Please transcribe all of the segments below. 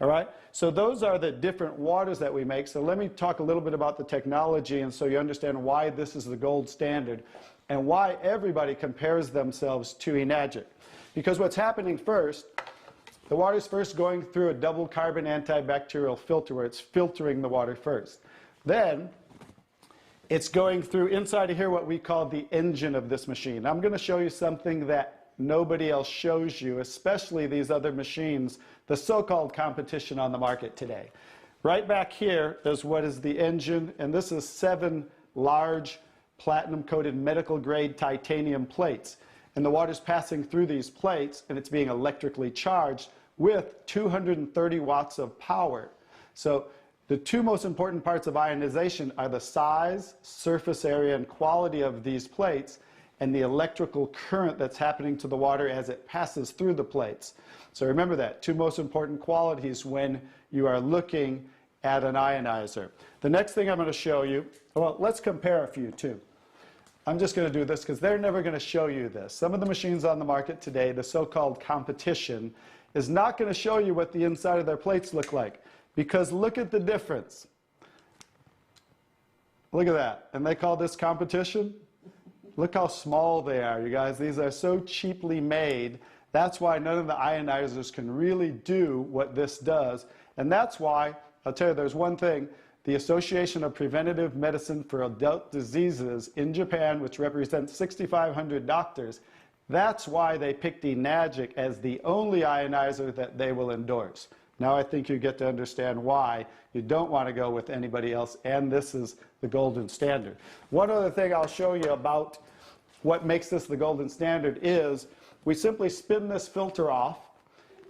All right, so those are the different waters that we make. So let me talk a little bit about the technology, and so you understand why this is the gold standard and why everybody compares themselves to Enagic. Because what's happening first, the water's first going through a double carbon antibacterial filter where it's filtering the water first. Then it's going through inside of here what we call the engine of this machine. I'm going to show you something that nobody else shows you, especially these other machines, the so-called competition on the market today. Right back here is what is the engine, and this is 7 large platinum-coated medical-grade titanium plates. And the water's passing through these plates, and it's being electrically charged with 230 watts of power. So the two most important parts of ionization are the size, surface area, and quality of these plates, and the electrical current that's happening to the water as it passes through the plates. So remember that, two most important qualities when you are looking at an ionizer. The next thing I'm going to show you, well, let's compare a few too. I'm just going to do this because they're never going to show you this. Some of the machines on the market today, the so-called competition, is not going to show you what the inside of their plates look like. Because look at the difference. Look at that. And they call this competition? Look how small they are, you guys. These are so cheaply made. That's why none of the ionizers can really do what this does. And that's why, I'll tell you, there's one thing. The Association of Preventive Medicine for Adult Diseases in Japan, which represents 6,500 doctors, that's why they picked Enagic as the only ionizer that they will endorse. Now I think you get to understand why you don't want to go with anybody else, and this is the golden standard. One other thing I'll show you about what makes this the golden standard is we simply spin this filter off,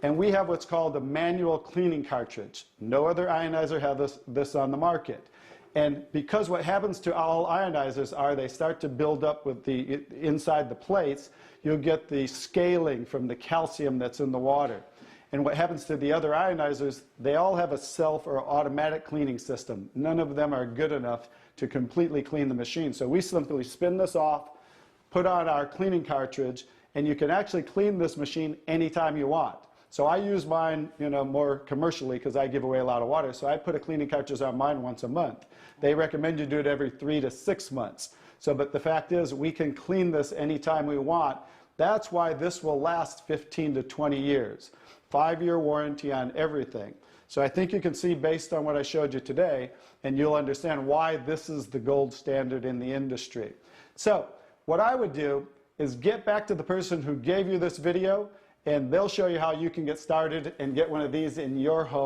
and we have what's called a manual cleaning cartridge. No other ionizer has this on the market. And because what happens to all ionizers are they start to build up with the inside the plates, you'll get the scaling from the calcium that's in the water. And what happens to the other ionizers, they all have a self or automatic cleaning system. None of them are good enough to completely clean the machine. So we simply spin this off, put on our cleaning cartridge, and you can actually clean this machine anytime you want. So I use mine, more commercially because I give away a lot of water. So I put a cleaning cartridge on mine once a month. They recommend you do it every 3 to 6 months. So, but the fact is, we can clean this anytime we want. That's why this will last 15 to 20 years. 5-year warranty on everything. So I think you can see based on what I showed you today, and you'll understand why this is the gold standard in the industry. So what I would do is get back to the person who gave you this video, and they'll show you how you can get started and get one of these in your home.